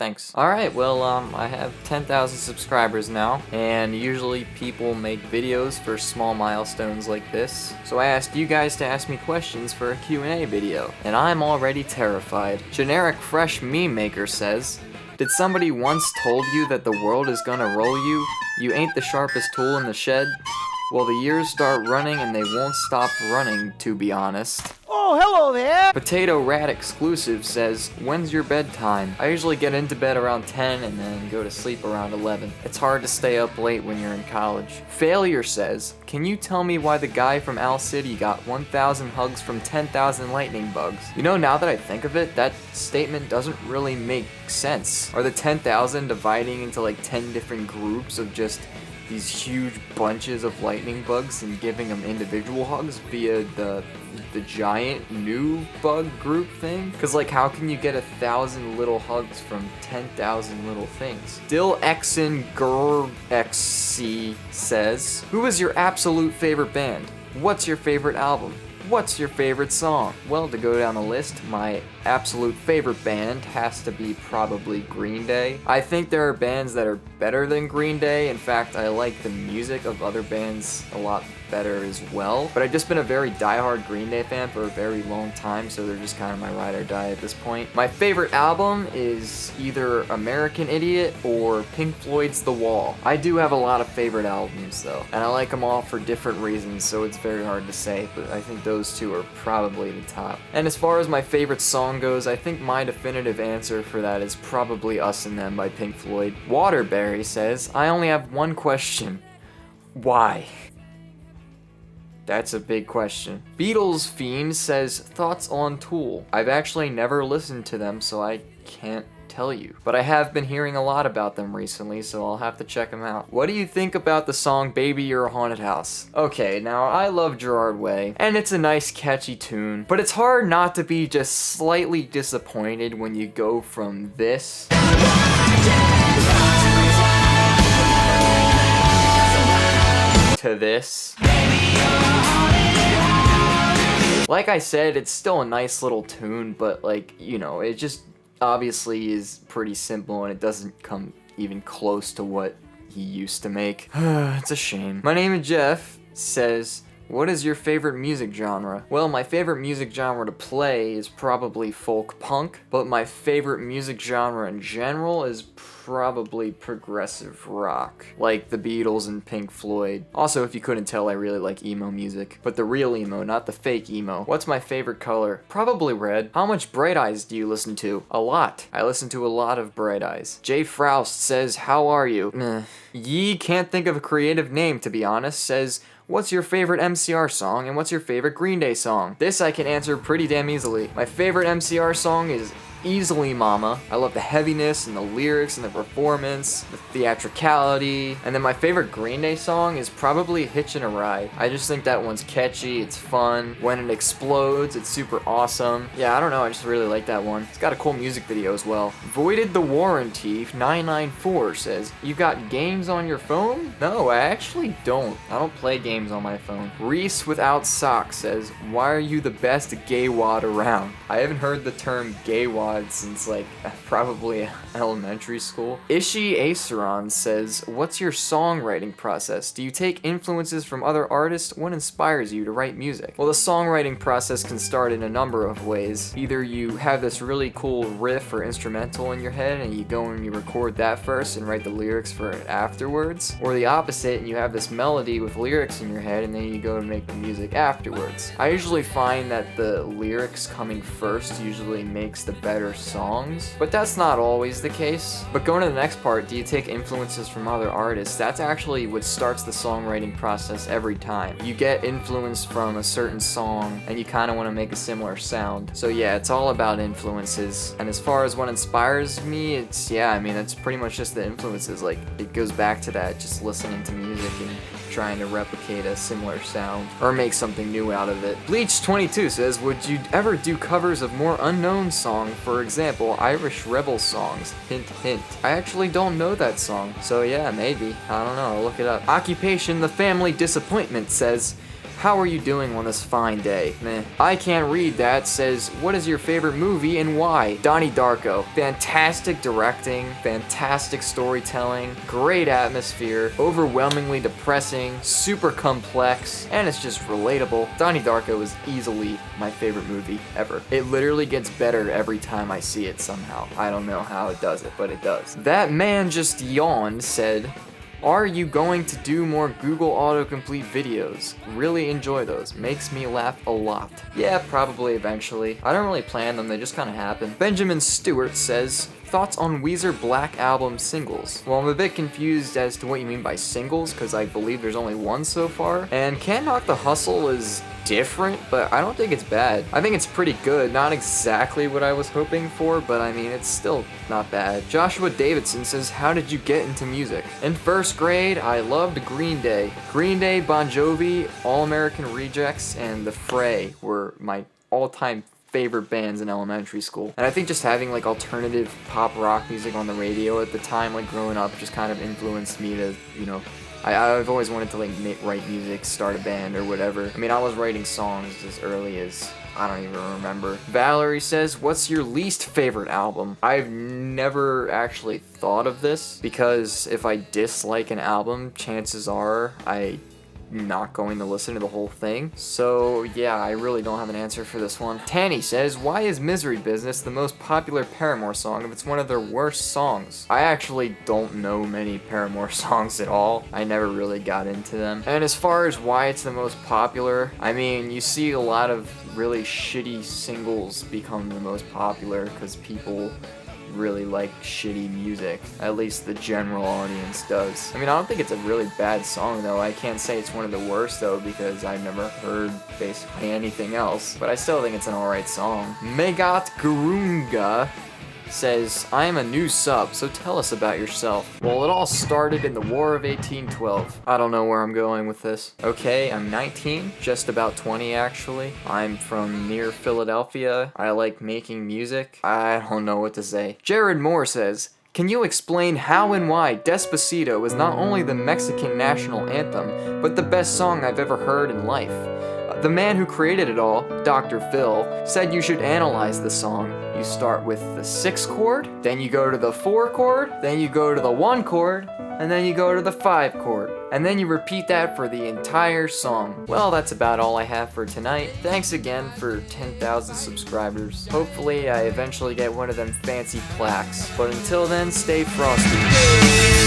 thanks. Alright, well, I have 10,000 subscribers now, and usually people make videos for small milestones like this. So I asked you guys to ask me questions for a Q&A video, and I'm already terrified. Generic Fresh Meme Maker says, did somebody once told you that the world is gonna roll you? You ain't the sharpest tool in the shed? Well, the years start running and they won't stop running, to be honest. Oh, hello there! Potato Rat Exclusive says, when's your bedtime? I usually get into bed around 10 and then go to sleep around 11. It's hard to stay up late when you're in college. Failure says, can you tell me why the guy from Owl City got 1,000 hugs from 10,000 lightning bugs? You know, now that I think of it, that statement doesn't really make sense. Are the 10,000 dividing into like 10 different groups of just these huge bunches of lightning bugs and giving them individual hugs via the giant new bug group thing? Cause like, how can you get 1,000 little hugs from 10,000 little things? Dill Xn Grr XC says, who is your absolute favorite band? What's your favorite album? What's your favorite song? Well, to go down the list, my absolute favorite band has to be probably Green Day. I think there are bands that are better than Green Day. In fact, I like the music of other bands a lot better as well. But I've just been a very diehard Green Day fan for a very long time, so they're just kind of my ride or die at this point. My favorite album is either American Idiot or Pink Floyd's The Wall. I do have a lot of favorite albums though, and I like them all for different reasons, so it's very hard to say, but I think those two are probably the top. And as far as my favorite song goes, I think my definitive answer for that is probably Us and Them by Pink Floyd. Waterberry says, I only have one question. Why? That's a big question. Beatles Fiend says, thoughts on Tool. I've actually never listened to them, so I can't tell you. But I have been hearing a lot about them recently, so I'll have to check them out. What do you think about the song Baby You're a Haunted House? Okay, now I love Gerard Way, and it's a nice catchy tune, but it's hard not to be just slightly disappointed when you go from this to this. Like I said, it's still a nice little tune, but like, you know, it just obviously is pretty simple and it doesn't come even close to what he used to make. It's a shame. My name is Jeff says, what is your favorite music genre? Well, my favorite music genre to play is probably folk punk, but my favorite music genre in general is probably progressive rock, like the Beatles and Pink Floyd. Also, if you couldn't tell, I really like emo music, but the real emo, not the fake emo. What's my favorite color? Probably red. How much Bright Eyes do you listen to? A lot. I listen to a lot of Bright Eyes. Jay Froust says, how are you? Meh. Yee can't think of a creative name, to be honest, says, what's your favorite MCR song and what's your favorite Green Day song? This I can answer pretty damn easily. My favorite MCR song is easily Mama. I love the heaviness and the lyrics and the performance, the theatricality. And then my favorite Green Day song is probably Hitchin' a Ride. I just think that one's catchy, it's fun. When it explodes, it's super awesome. Yeah, I don't know, I just really like that one. It's got a cool music video as well. Voided the Warranty 994 says, you got games on your phone? No, I actually don't. I don't play games on my phone. Reese Without Socks says, why are you the best gay wad around? I haven't heard the term gay wad since like probably elementary school. Ishi Aceron says, what's your songwriting process? Do you take influences from other artists? What inspires you to write music? Well, the songwriting process can start in a number of ways. Either you have this really cool riff or instrumental in your head and you go and you record that first and write the lyrics for it afterwards, or the opposite, and you have this melody with lyrics in your head and then you go and make the music afterwards. I usually find that the lyrics coming first usually makes the better songs, but that's not always the case. But going to the next part, do you take influences from other artists? That's actually what starts the songwriting process every time. You get influence from a certain song and you kind of want to make a similar sound. So yeah, it's all about influences. And as far as what inspires me, it's, yeah, I mean, it's pretty much just the influences. Like, it goes back to that, just listening to music and trying to replicate a similar sound or make something new out of it. Bleach22 says, would you ever do covers of more unknown songs? For example, Irish Rebel songs. Hint, hint. I actually don't know that song, so yeah, maybe. I don't know, I'll look it up. Occupation The Family Disappointment says, How are you doing on this fine day? Meh. I Can't Read That says, what is your favorite movie and why? Donnie Darko. Fantastic directing, fantastic storytelling, great atmosphere, overwhelmingly depressing, super complex, and it's just relatable. Donnie Darko is easily my favorite movie ever. It literally gets better every time I see it somehow. I don't know how it does it, but it does. That man just yawned, said, are you going to do more Google autocomplete videos? Really enjoy those. Makes me laugh a lot. Yeah, probably eventually. I don't really plan them, they just kind of happen. Benjamin Stewart says, thoughts on Weezer Black Album singles? Well, I'm a bit confused as to what you mean by singles, because I believe there's only one so far. And Can't Knock the Hustle is different, but I don't think it's bad. I think it's pretty good. Not exactly what I was hoping for, but I mean, it's still not bad. Joshua Davidson says, how did you get into music? In first grade, I loved Green Day. Green Day, Bon Jovi, All-American Rejects, and The Fray were my all-time favorite bands in elementary school. And I think just having like alternative pop rock music on the radio at the time, like growing up, just kind of influenced me to, you know, I've always wanted to like write music, start a band or whatever. I mean, I was writing songs as early as, I don't even remember. Valerie says, what's your least favorite album? I've never actually thought of this, because if I dislike an album, chances are I'm not going to listen to the whole thing. So yeah, I really don't have an answer for this one. Tanny says, why is Misery Business the most popular Paramore song if it's one of their worst songs? I actually don't know many Paramore songs at all. I never really got into them. And as far as why it's the most popular, I mean, you see a lot of really shitty singles become the most popular because people really like shitty music. At least the general audience does. I mean, I don't think it's a really bad song though. I can't say it's one of the worst though, because I've never heard basically anything else. But I still think it's an alright song. Megat Gurunga says, I am a new sub, so tell us about yourself. Well, it all started in the War of 1812. I don't know where I'm going with this. Okay, I'm 19, just about 20 actually. I'm from near Philadelphia. I like making music. I don't know what to say. Jared Moore says, can you explain how and why Despacito is not only the Mexican national anthem, but the best song I've ever heard in life? The man who created it all, Dr. Phil, said you should analyze the song. You start with the 6 chord, then you go to the 4 chord, then you go to the 1 chord, and then you go to the 5 chord. And then you repeat that for the entire song. Well, that's about all I have for tonight. Thanks again for 10,000 subscribers. Hopefully I eventually get one of them fancy plaques. But until then, stay frosty.